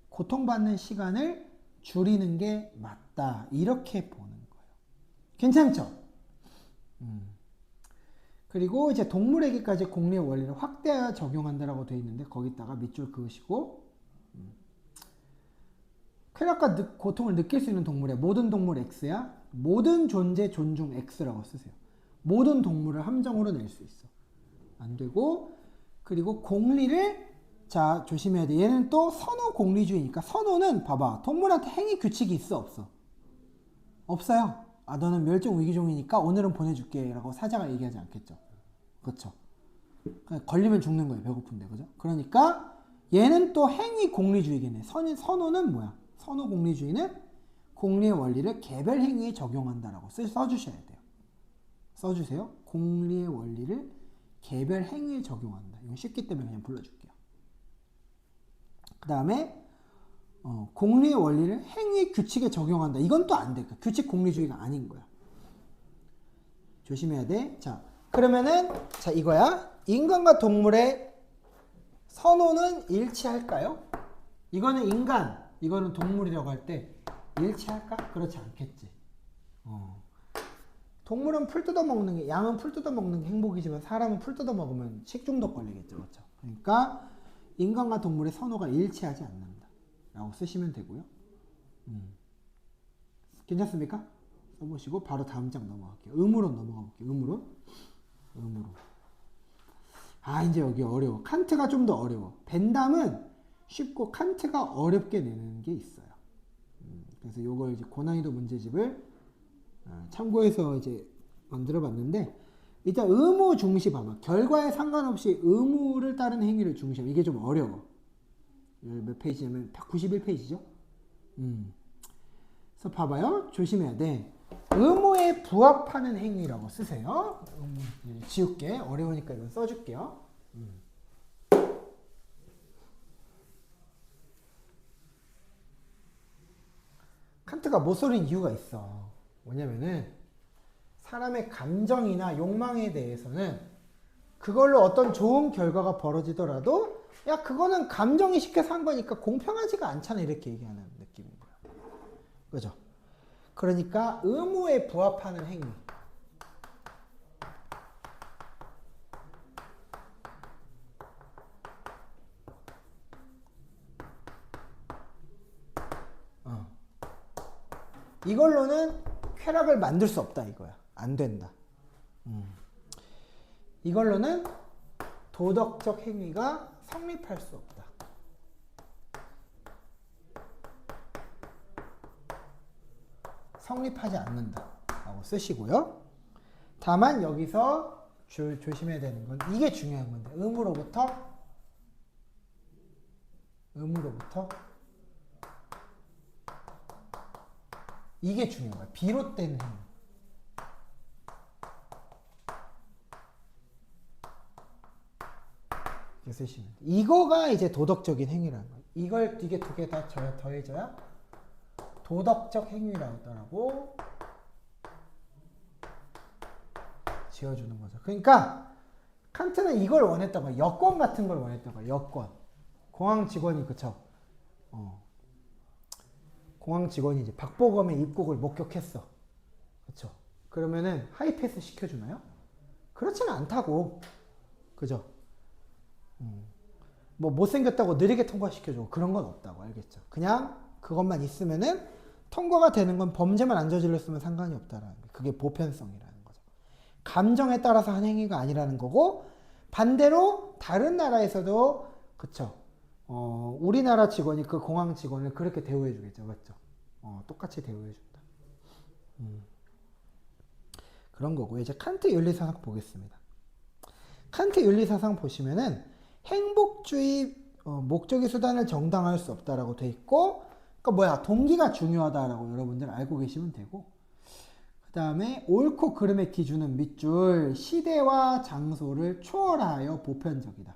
[SPEAKER 1] 고통받는 시간을 줄이는 게 맞다. 이렇게 보는 거예요. 괜찮죠? 그리고 이제 동물에게까지 공리의 원리를 확대하여 적용한다라고 되어 있는데 거기다가 밑줄 그으시고 쾌락과 고통을 느낄 수 있는 동물의 모든 동물 X야 모든 존재 존중 X라고 쓰세요. 모든 동물을 함정으로 낼 수 있어. 안 되고 그리고 공리를 자 조심해야 돼. 얘는 또 선호 공리주의니까 선호는 봐봐. 동물한테 행위 규칙이 있어 없어? 없어요. 아 너는 멸종 위기종이니까 오늘은 보내줄게 라고 사자가 얘기하지 않겠죠. 그렇죠. 걸리면 죽는 거예요. 배고픈데. 그죠? 그러니까 얘는 또 행위 공리주의겠네. 선호는 뭐야? 선호 공리주의는 공리의 원리를 개별 행위에 적용한다라고 써주셔야 돼요. 써주세요. 공리의 원리를 개별 행위에 적용한다. 이건 쉽기 때문에 그냥 불러줄게요. 그 다음에 공리의 원리를 행위 규칙에 적용한다. 이건 또 안 돼. 규칙 공리주의가 아닌 거야. 조심해야 돼. 자, 그러면은 자 이거야. 인간과 동물의 선호는 일치할까요? 이거는 인간, 이거는 동물이라고 할 때 일치할까? 그렇지 않겠지. 동물은 풀 뜯어 먹는 게, 양은 풀 뜯어 먹는 게 행복이지만 사람은 풀 뜯어 먹으면 식중독 걸리겠죠. 그렇죠? 그러니까 인간과 동물의 선호가 일치하지 않는다. 라고 쓰시면 되고요. 괜찮습니까? 써보시고 바로 다음 장 넘어갈게요. 음으로 넘어가 볼게요. 음으로. 아 이제 여기 어려워. 칸트가 좀 더 어려워. 벤담은 쉽고 칸트가 어렵게 내는 게 있어요. 그래서 요걸 이제 고난이도 문제집을 참고해서 이제 만들어 봤는데 일단 의무 중시 봐봐. 결과에 상관없이 의무를 따른 행위를 중시하면 이게 좀 어려워. 몇 페이지냐면 191페이지죠. 그래서 봐봐요. 조심해야 돼. 의무에 부합하는 행위라고 쓰세요. 지울게. 어려우니까 이건 써줄게요. 칸트가 모쏠인 이유가 있어. 뭐냐면은 사람의 감정이나 욕망에 대해서는 그걸로 어떤 좋은 결과가 벌어지더라도 야 그거는 감정이 시켜서 한 거니까 공평하지가 않잖아 이렇게 얘기하는 느낌인 거야. 그죠? 그러니까 의무에 부합하는 행위. 이걸로는 쾌락을 만들 수 없다 이거야. 안 된다. 이걸로는 도덕적 행위가 성립할 수 없다. 성립하지 않는다 라고 쓰시고요. 다만 여기서 조심해야 되는 건 이게 중요한 건데 의무로부터 이게 중요한 거야. 비롯된 행위. 이렇게 쓰시면 돼. 이거가 이제 도덕적인 행위라는 거예요. 이걸 이게 두 개 다 더해져야 도덕적 행위라고 지어주는 거죠. 그러니까 칸트는 이걸 원했던 거예요. 여권 같은 걸 원했던 거예요. 여권. 공항 직원이 그쵸? 공항 직원이 이제 박보검의 입국을 목격했어. 그쵸? 그러면은 하이패스 시켜주나요? 그렇지는 않다고. 그죠? 뭐 못생겼다고 느리게 통과시켜줘. 그런 건 없다고. 알겠죠? 그냥 그것만 있으면은 통과가 되는 건 범죄만 안 저질렀으면 상관이 없다라는 게. 그게 보편성이라는 거죠. 감정에 따라서 한 행위가 아니라는 거고, 반대로 다른 나라에서도 그쵸? 우리나라 직원이 그 공항 직원을 그렇게 대우해 주겠죠. 맞죠? 똑같이 대우해 준다. 그런 거고. 이제 칸트 윤리사상 보겠습니다. 칸트 윤리사상 보시면은 행복주의 목적의 수단을 정당화할 수 없다라고 돼 있고, 그러니까 동기가 중요하다라고 여러분들 알고 계시면 되고, 그 다음에 옳고 그름의 기준은 밑줄 시대와 장소를 초월하여 보편적이다.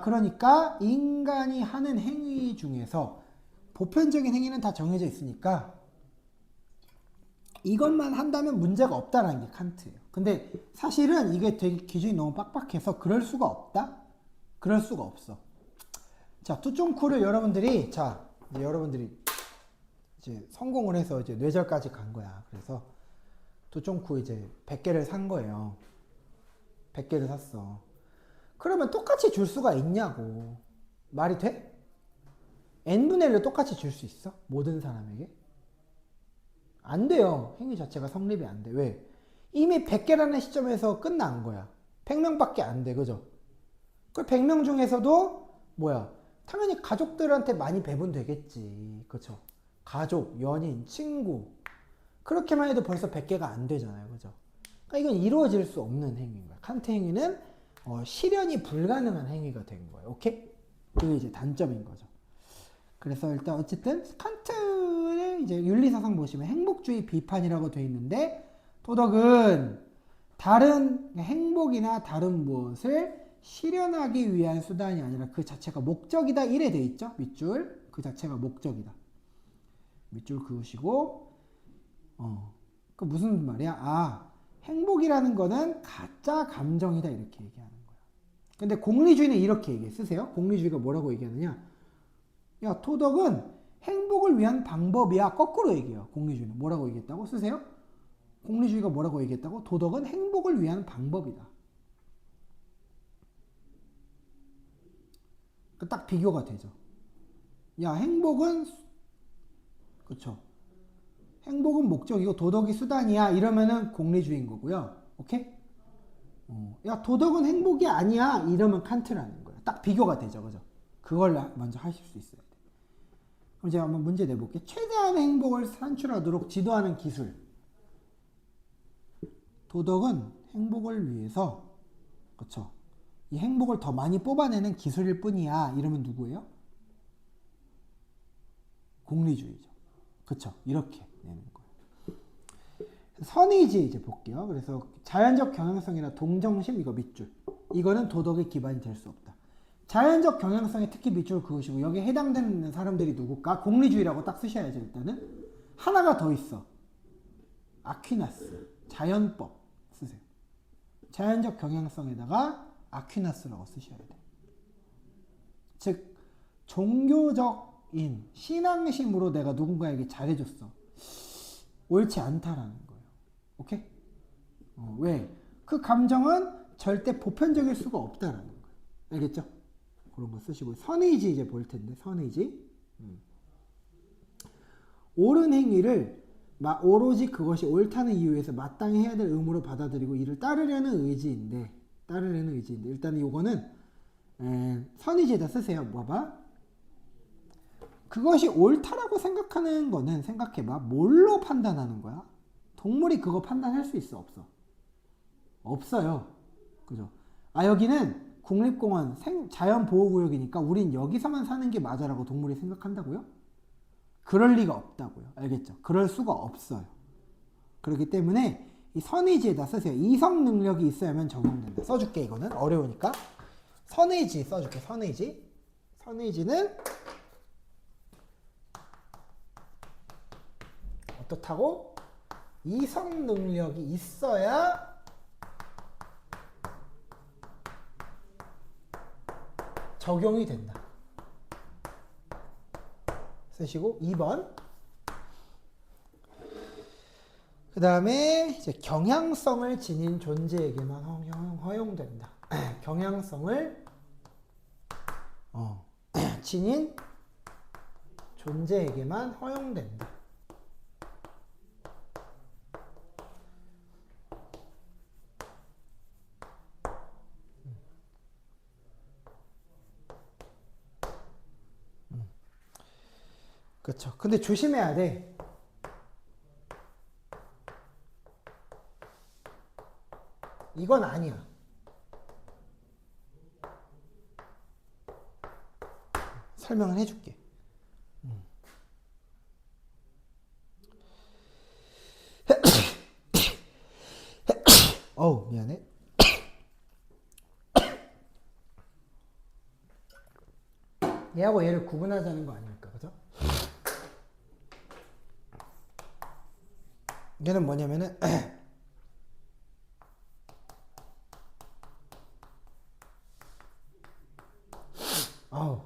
[SPEAKER 1] 그러니까 인간이 하는 행위 중에서 보편적인 행위는 다 정해져 있으니까 이것만 한다면 문제가 없다라는 게 칸트예요. 근데 사실은 이게 되게 기준이 너무 빡빡해서 그럴 수가 없다? 그럴 수가 없어. 자, 투쫌쿠를 여러분들이 이제 성공을 해서 이제 뇌절까지 간 거야. 그래서 투쫌쿠 이제 100개를 산 거예요. 100개를 샀어. 그러면 똑같이 줄 수가 있냐고. 말이 돼? n분의 1로 똑같이 줄 수 있어? 모든 사람에게? 안 돼요. 행위 자체가 성립이 안 돼. 왜? 이미 100개라는 시점에서 끝난 거야. 100명밖에 안 돼. 그죠? 그 100명 중에서도 당연히 가족들한테 많이 배분되겠지. 그쵸? 가족, 연인, 친구. 그렇게만 해도 벌써 100개가 안 되잖아요. 그죠? 그러니까 이건 이루어질 수 없는 행위인 거야. 칸트 행위는 실현이 불가능한 행위가 된 거예요. 오케이? 그게 이제 단점인 거죠. 그래서 일단 어쨌든 칸트의 이제 윤리사상 보시면 행복주의 비판이라고 되어 있는데, 도덕은 다른 행복이나 다른 무엇을 실현하기 위한 수단이 아니라 그 자체가 목적이다. 이래 돼 있죠. 밑줄. 그 자체가 목적이다. 밑줄 그으시고, 그 무슨 말이야? 행복이라는 거는 가짜 감정이다. 이렇게 얘기하는 거야. 근데 공리주의는 이렇게 얘기해. 쓰세요. 공리주의가 뭐라고 얘기하느냐? 야, 도덕은 행복을 위한 방법이야. 거꾸로 얘기해요. 공리주의는 뭐라고 얘기했다고? 쓰세요. 공리주의가 뭐라고 얘기했다고? 도덕은 행복을 위한 방법이다. 딱 비교가 되죠. 야, 행복은 그쵸? 행복은 목적이고 도덕이 수단이야. 이러면은 공리주의인 거고요. 오케이? 야, 도덕은 행복이 아니야. 이러면 칸트라는 거예요. 딱 비교가 되죠. 그죠? 그걸 먼저 하실 수 있어야 돼. 그럼 제가 한번 문제 내볼게요. 최대한의 행복을 산출하도록 지도하는 기술. 도덕은 행복을 위해서, 그쵸? 이 행복을 더 많이 뽑아내는 기술일 뿐이야. 이러면 누구예요? 공리주의죠. 그쵸? 이렇게 내는 거예요. 선의지 이제 볼게요. 그래서 자연적 경향성이나 동정심, 이거 밑줄. 이거는 도덕의 기반이 될 수 없다. 자연적 경향성에 특히 밑줄 그으시고, 여기에 해당되는 사람들이 누굴까? 공리주의라고 딱 쓰셔야죠. 일단은 하나가 더 있어. 아퀴나스. 자연법 쓰세요. 자연적 경향성에다가 아퀴나스라고 쓰셔야 돼. 즉 종교적인 신앙심으로 내가 누군가에게 잘해줬어. 옳지 않다라는 거예요. 오케이? 왜? 그 감정은 절대 보편적일 수가 없다라는 거예요. 알겠죠? 그런 거 쓰시고, 선의지 이제 볼 텐데, 선의지. 옳은 행위를 오로지 그것이 옳다는 이유에서 마땅히 해야 될 의무로 받아들이고 이를 따르려는 의지인데, 일단은 요거는 선의지에다 쓰세요. 봐봐. 그것이 옳다라고 생각하는 거는, 생각해봐. 뭘로 판단하는 거야? 동물이 그거 판단할 수 있어? 없어? 없어요. 그죠? 여기는 국립공원 자연보호구역이니까 우린 여기서만 사는 게 맞아라고 동물이 생각한다고요? 그럴 리가 없다고요. 알겠죠? 그럴 수가 없어요. 그렇기 때문에 이 선의지에다 쓰세요. 이성 능력이 있어야만 적용된다. 써줄게. 이거는 어려우니까. 선의지 써줄게. 선의지. 선의지는 어떻다고? 이성 능력이 있어야 적용이 된다. 쓰시고 2번. 그 다음에 이제 경향성을 지닌 존재에게만 허용된다. 경향성을 지닌 존재에게만 허용된다. 그렇죠. 근데 조심해야 돼. 이건 아니야. 설명을 해줄게. 어우, 미안해. 얘하고 얘를 구분하자는 거 아닙니까? 그죠? 얘는 뭐냐면은 아우.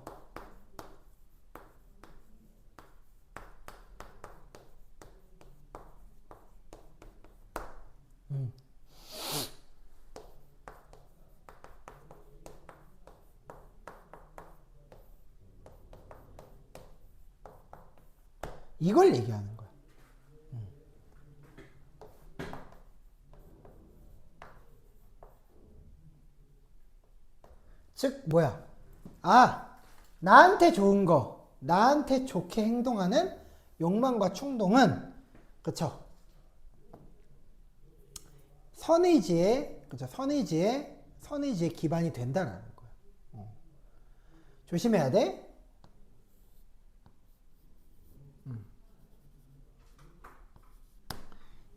[SPEAKER 1] 이걸 얘기하는 거야. 즉 뭐야? 아, 나한테 좋은 거, 나한테 좋게 행동하는 욕망과 충동은 그쵸? 선의지에 그쵸? 선의지에 기반이 된다라는 거야. 조심해야 돼.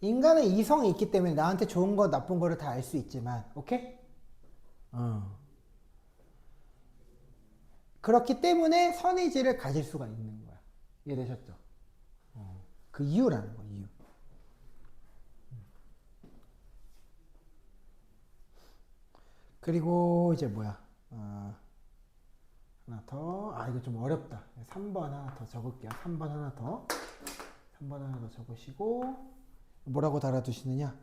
[SPEAKER 1] 인간은 이성이 있기 때문에 나한테 좋은 거 나쁜 거를 다 알 수 있지만, 오케이? 그렇기 때문에 선의지를 가질 수가 있는 거야. 이해되셨죠? 그 이유라는 거야, 이유. 그리고 이제 뭐야? 하나 더. 아, 이거 좀 어렵다. 3번 하나 더 적을게요. 3번 하나 더. 3번 하나 더 적으시고, 뭐라고 달아두시느냐?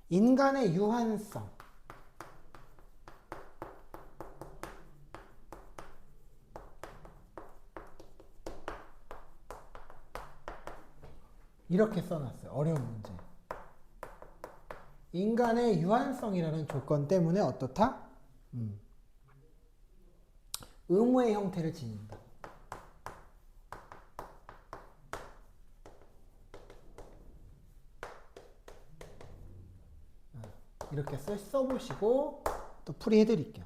[SPEAKER 1] 인간의 유한성. 이렇게 써놨어요. 어려운 문제. 인간의 유한성이라는 조건 때문에 어떻다? 의무의 형태를 지닌다. 이렇게 써보시고 또 풀이해드릴게요.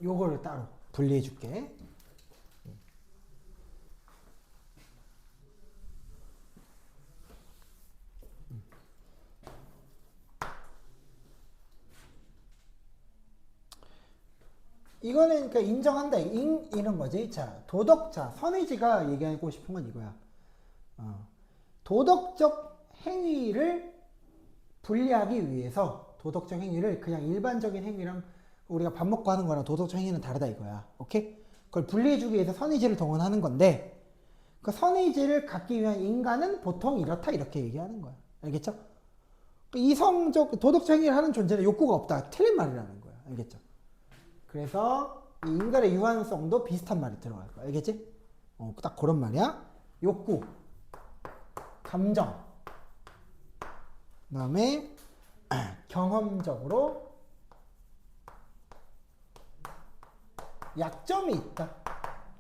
[SPEAKER 1] 요거를 따로 분리해줄게. 이거는 그러니까 인정한다 이런 거지. 자, 도덕자, 선의지가 얘기하고 싶은 건 이거야. 도덕적 행위를 분리하기 위해서 도덕적 행위를 그냥 일반적인 행위랑 우리가 밥 먹고 하는 거랑 도덕적 행위는 다르다 이거야. 오케이? 그걸 분리해주기 위해서 선의지를 동원하는 건데 그 선의지를 갖기 위한 인간은 보통 이렇다 이렇게 얘기하는 거야. 알겠죠? 이성적 도덕적 행위를 하는 존재는 욕구가 없다. 틀린 말이라는 거야. 알겠죠? 그래서 이 인간의 유한성도 비슷한 말이 들어갈 거야. 알겠지? 딱 그런 말이야. 욕구, 감정, 그 다음에 경험적으로 약점이 있다.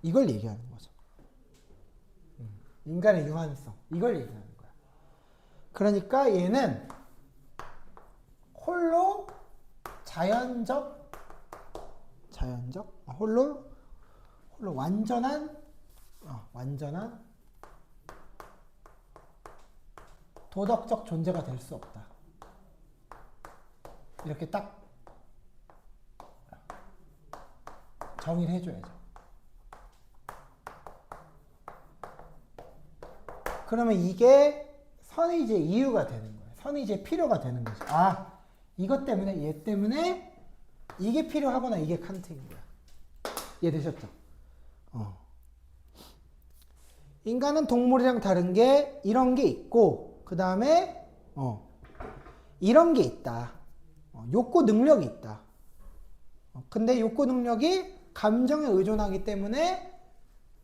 [SPEAKER 1] 이걸 얘기하는 거죠. 인간의 유한성. 이걸 얘기하는 거야. 그러니까 얘는 홀로 홀로 홀로 완전한 도덕적 존재가 될 수 없다. 이렇게 딱 정의를 해줘야죠. 그러면 이게 선의지의 이유가 되는 거예요. 선의지의 필요가 되는 거죠. 아, 이것 때문에, 얘 때문에 이게 필요하거나 이게 칸트인 거야. 이해되셨죠? 인간은 동물이랑 다른 게 이런 게 있고, 그 다음에 이런 게 있다. 욕구 능력이 있다. 근데 욕구 능력이 감정에 의존하기 때문에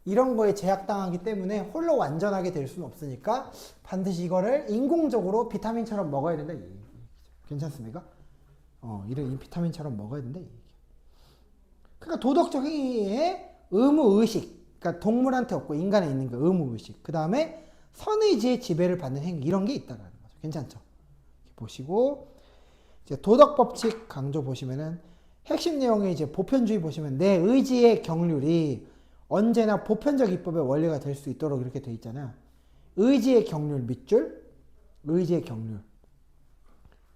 [SPEAKER 1] 이런 거에 제약당하기 때문에 홀로 완전하게 될 수는 없으니까 반드시 이거를 인공적으로 비타민처럼 먹어야 된다. 괜찮습니까? 이런 비타민처럼 먹어야 된다. 그러니까 도덕적 행위의 의무의식, 그러니까 동물한테 없고 인간에 있는 거 의무의식, 그 다음에 선의지의 지배를 받는 행위, 이런 게 있다는 거죠. 괜찮죠? 이렇게 보시고 이제 도덕법칙 강조 보시면은 핵심 내용이 이제 보편주의 보시면 내 의지의 경륜이 언제나 보편적 입법의 원리가 될 수 있도록 이렇게 돼 있잖아요. 의지의 경륜 밑줄, 의지의 경륜.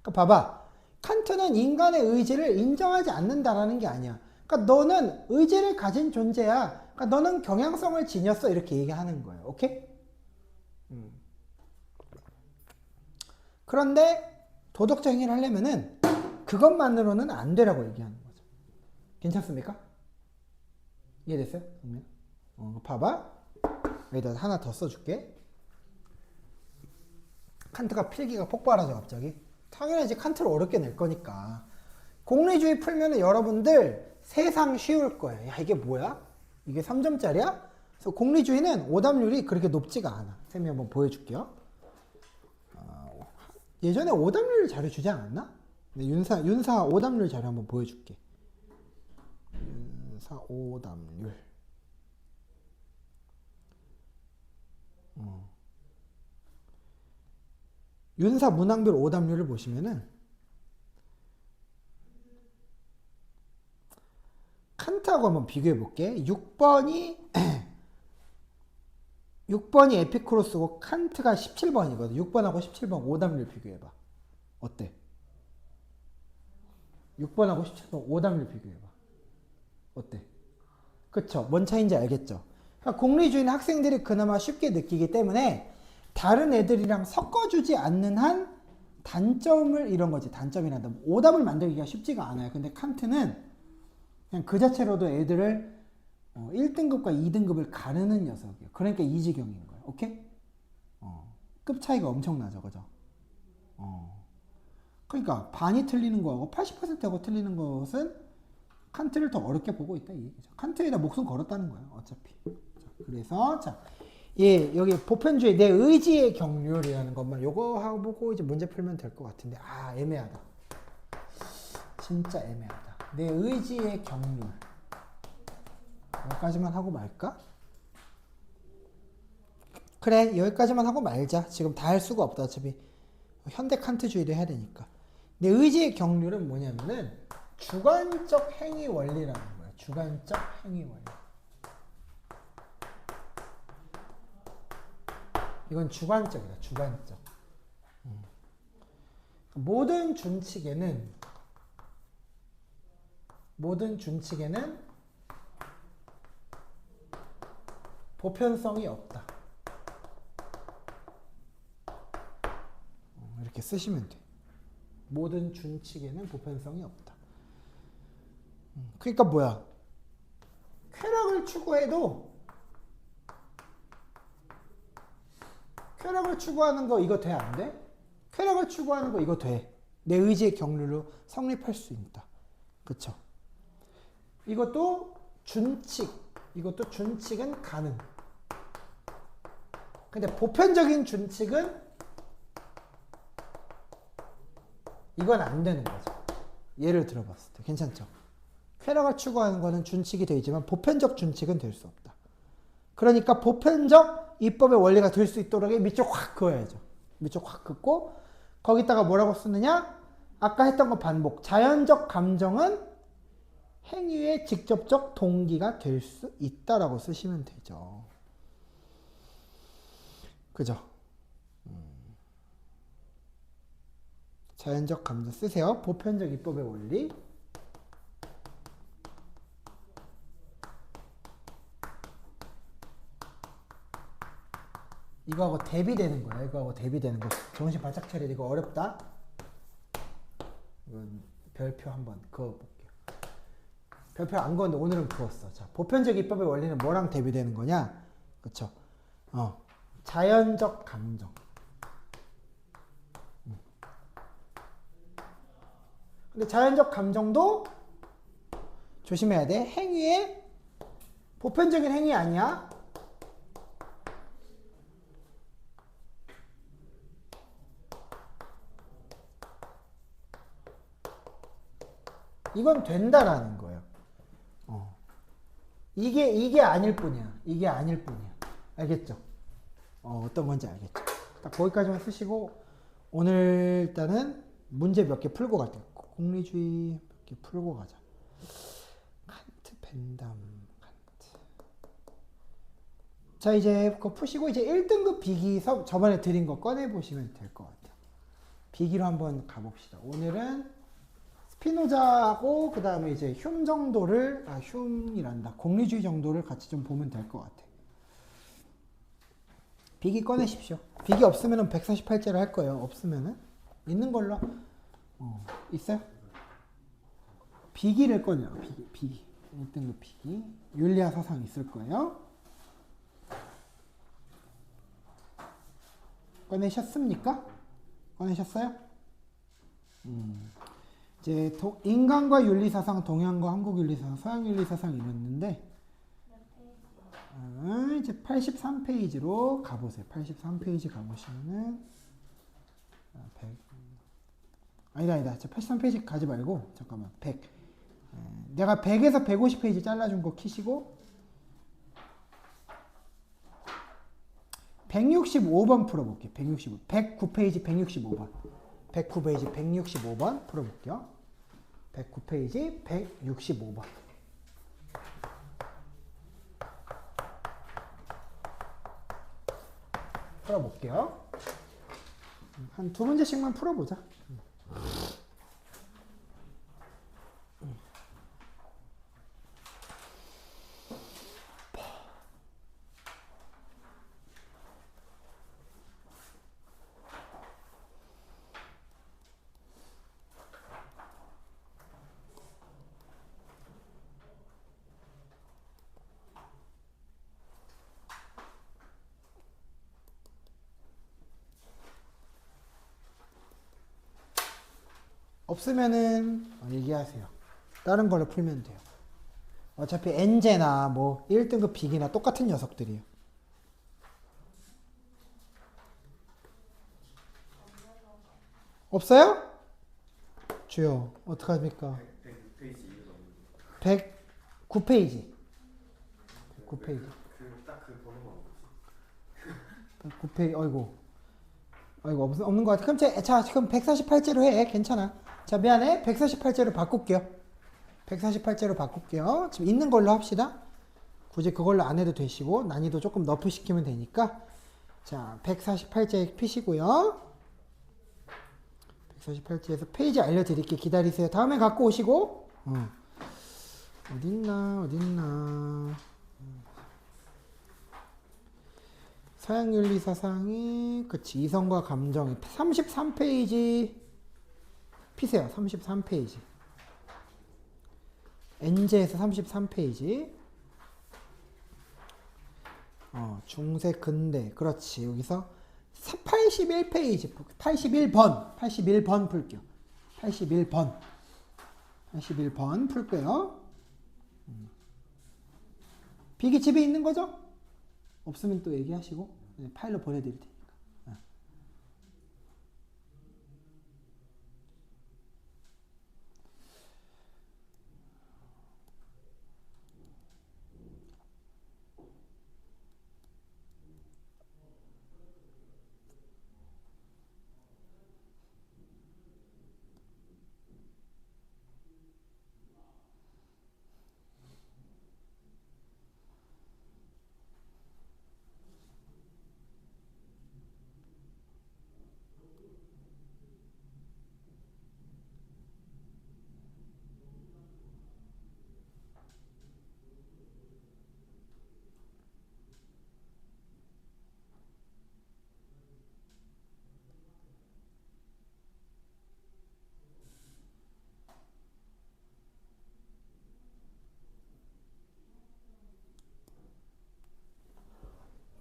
[SPEAKER 1] 그러니까 봐봐, 칸트는 인간의 의지를 인정하지 않는다라는 게 아니야. 그러니까 너는 의지를 가진 존재야. 그러니까 너는 경향성을 지녔어. 이렇게 얘기하는 거예요. 오케이? 그런데 도덕적 행위를 하려면은 그것만으로는 안 되라고 얘기하는 거죠. 괜찮습니까? 이해됐어요? 봐봐. 여기다 하나 더 써줄게. 칸트가 필기가 폭발하죠, 갑자기. 당연히 칸트를 어렵게 낼 거니까. 공리주의 풀면은 여러분들 세상 쉬울 거예요. 야, 이게 뭐야? 이게 3점짜리야? 그래서 공리주의는 오답률이 그렇게 높지가 않아. 쌤이 한번 보여줄게요. 예전에 오답률 자료 주지 않았나? 윤사 오답률 자료 한번 보여줄게. 윤사 오답률. 윤사 문항별 오답률을 보시면은 칸트하고 한번 비교해 볼게. 6번이 에피쿠로스고 칸트가 17번이거든. 6번하고 17번 오답률 비교해봐. 어때? 6번하고 17번 오답률 비교해봐. 어때? 그쵸? 뭔 차이인지 알겠죠? 그러니까 공리주의는 학생들이 그나마 쉽게 느끼기 때문에 다른 애들이랑 섞어주지 않는 한 단점을 이런 거지. 단점이란다. 오답을 만들기가 쉽지가 않아요. 근데 칸트는 그냥 그 자체로도 애들을 1등급과 2등급을 가르는 녀석이에요. 그러니까 이지경인 거예요. 오케이? 급 차이가 엄청나죠. 그죠? 그러니까 반이 틀리는 거하고 80%하고 틀리는 것은 칸트를 더 어렵게 보고 있다 이 얘기죠. 칸트에다 목숨 걸었다는 거예요. 어차피. 그래서 여기 보편주의 내 의지의 경륜이라는 것만 요거 하고 보고 이제 문제 풀면 될 것 같은데 애매하다. 진짜 애매하다. 내 의지의 경륜. 여기까지만 하고 말까? 그래, 여기까지만 하고 말자. 지금 다 할 수가 없다. 어차피 현대 칸트주의도 해야 되니까. 내 의지의 경륜은 뭐냐면은 주관적 행위 원리라는 거야. 주관적 행위 원리. 이건 주관적이다. 주관적. 모든 준칙에는 보편성이 없다. 이렇게 쓰시면 돼. 모든 준칙에는 보편성이 없다. 그러니까 뭐야? 쾌락을 추구하는 거 이거 돼? 안 돼? 쾌락을 추구하는 거 이거 돼. 내 의지의 경륜으로 성립할 수 있다. 그쵸? 이것도 준칙은 가능. 근데 보편적인 준칙은 이건 안 되는 거죠. 예를 들어봤을 때 괜찮죠? 쾌락을 추구하는 거는 준칙이 되지만 보편적 준칙은 될 수 없다. 그러니까 보편적 입법의 원리가 될 수 있도록 밑줄 확 그어야죠. 밑줄 확 긋고 거기다가 뭐라고 쓰느냐? 아까 했던 거 반복. 자연적 감정은 행위의 직접적 동기가 될 수 있다라고 쓰시면 되죠. 그죠? 자연적 감정 쓰세요. 보편적 입법의 원리. 이거하고 대비되는 거야. 이거하고 대비되는 거. 정신 바짝 차려. 이거 어렵다. 이건 별표 한번 그어볼게요. 별표 안 그었는데 오늘은 그었어. 자, 보편적 입법의 원리는 뭐랑 대비되는 거냐? 그쵸? 자연적 감정. 근데 자연적 감정도 조심해야 돼. 행위의 보편적인 행위 아니야? 이건 된다라는 거예요. 이게 아닐 뿐이야. 이게 아닐 뿐이야. 알겠죠? 어떤 건지 알겠죠? 딱 거기까지만 쓰시고 오늘 일단은 문제 몇 개 풀고 갈게요. 공리주의 몇 개 풀고 가자. 칸트, 벤담, 칸트. 자, 이제 그거 푸시고 이제 1등급 비기 저번에 드린 거 꺼내 보시면 될 것 같아요. 비기로 한번 가봅시다. 오늘은 스피노자하고 그 다음에 이제 흉 정도를 흉이란다. 공리주의 정도를 같이 좀 보면 될 것 같아. 비기 꺼내십시오. 비기 없으면은 148제로 할 거예요. 없으면은 있는 걸로 있어요? 비기를 꺼내요. 비기 1등급 비기 윤리학 사상 있을 거예요. 꺼내셨습니까? 꺼내셨어요? 이제 인간과 윤리사상, 동양과 한국윤리사상, 서양윤리사상 이랬는데 이제 83페이지로 가보세요. 83페이지 가보시면은 아니다. 83페이지 가지 말고 잠깐만 100 내가 100에서 150페이지 잘라준 거 키시고 165번 풀어볼게요. 109페이지 165번 109페이지 165번 풀어볼게요. 109페이지 165번 풀어볼게요. 한 두 문제씩만 풀어보자. 없으면은 얘기하세요. 다른 걸로 풀면 돼요. 어차피 엔제나 뭐 1등급 비기나 똑같은 녀석들이에요. 없어요? 주요. 어떡합니까? 109페이지. 109페이지.
[SPEAKER 2] 딱그 번호가 뭐지?
[SPEAKER 1] 109페이지. 아이고 없는 것 같아. 그럼 148제로 해. 괜찮아. 자, 미안해. 148제로 바꿀게요. 148제로 바꿀게요. 지금 있는 걸로 합시다. 굳이 그걸로 안 해도 되시고 난이도 조금 너프 시키면 되니까. 자, 148제 피시고요. 148제에서 페이지 알려드릴게. 기다리세요. 다음에 갖고 오시고. 어딨나. 서양윤리 사상이 그치 이성과 감정이 33페이지 피세요. 33페이지 엔제에서 33페이지 중세 근대 그렇지 여기서 81페이지 81번 풀게요. 81번 풀게요. 비기 집에 있는 거죠? 없으면 또 얘기하시고 파일로 보내드릴 테니까.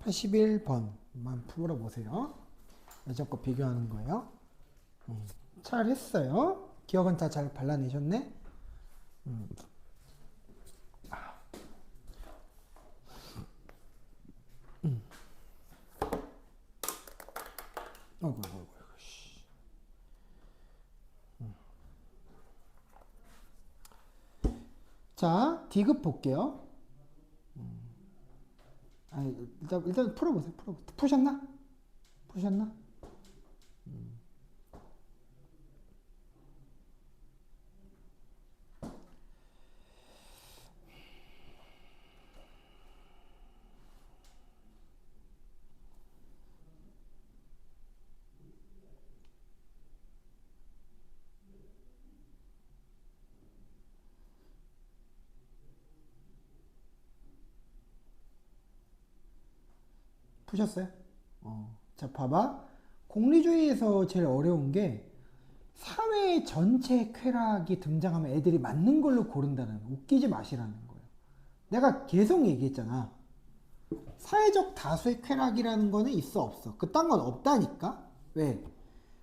[SPEAKER 1] 41번만 풀어보세요. 예전 거 비교하는 거예요. 잘 했어요. 기억은 다 잘 발라내셨네. 어이구, 어이구, 어이구, 씨. 자, 디귿 볼게요. 아니, 일단 풀어보세요. 푸셨나? 푸셨나? 푸셨어요? 자, 봐봐. 공리주의에서 제일 어려운 게 사회 전체 쾌락이 등장하면 애들이 맞는 걸로 고른다는, 웃기지 마시라는 거예요. 내가 계속 얘기했잖아. 사회적 다수의 쾌락이라는 거는 있어 없어? 그딴 건 없다니까? 왜?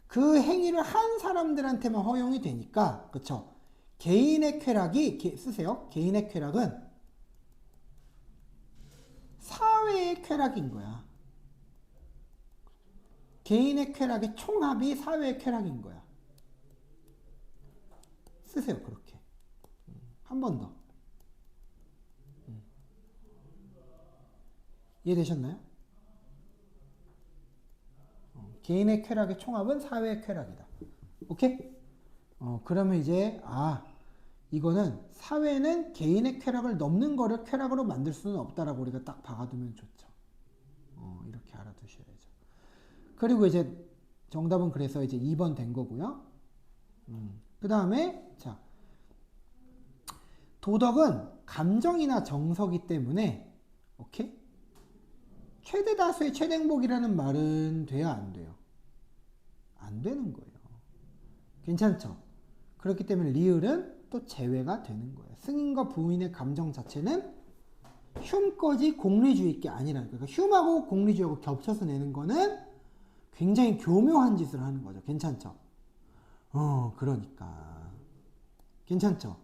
[SPEAKER 1] 그 행위를 한 사람들한테만 허용이 되니까, 그쵸? 개인의 쾌락이, 쓰세요. 개인의 쾌락은 사회의 쾌락인 거야. 개인의 쾌락의 총합이 사회의 쾌락인 거야. 쓰세요, 그렇게. 한 번 더. 이해되셨나요? 개인의 쾌락의 총합은 사회의 쾌락이다. 오케이? 그러면 이제, 이거는 사회는 개인의 쾌락을 넘는 거를 쾌락으로 만들 수는 없다라고 우리가 딱 박아두면 좋죠. 이렇게 알아두셔야죠. 그리고 이제 정답은 그래서 이제 2번 된 거고요. 그 다음에, 자, 도덕은 감정이나 정서기 때문에, 오케이? 최대 다수의 최대 행복이라는 말은 돼야 안 돼요? 안 되는 거예요. 괜찮죠? 그렇기 때문에 리을은 또 제외가 되는 거예요. 승인과 부인의 감정 자체는 흉까지 공리주의 게 아니라는 거예요. 그러니까 흉하고 공리주의하고 겹쳐서 내는 거는 굉장히 교묘한 짓을 하는 거죠. 괜찮죠? 그러니까. 괜찮죠?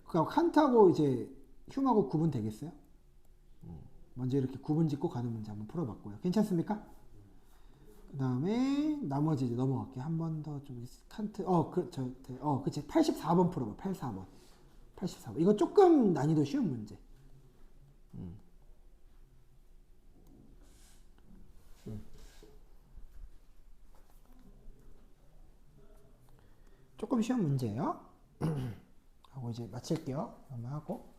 [SPEAKER 1] 그러니까 칸트하고 이제 흉하고 구분 되겠어요? 먼저 이렇게 구분 짓고 가는 문제 한번 풀어봤고요. 괜찮습니까? 그 다음에 나머지 이제 넘어갈게요. 한 번 더 좀 칸트, 그치. 84번 풀어봐. 84번. 이거 조금 난이도 쉬운 문제. 조금 쉬운 문제예요. 하고 이제 마칠게요. 한번 하고.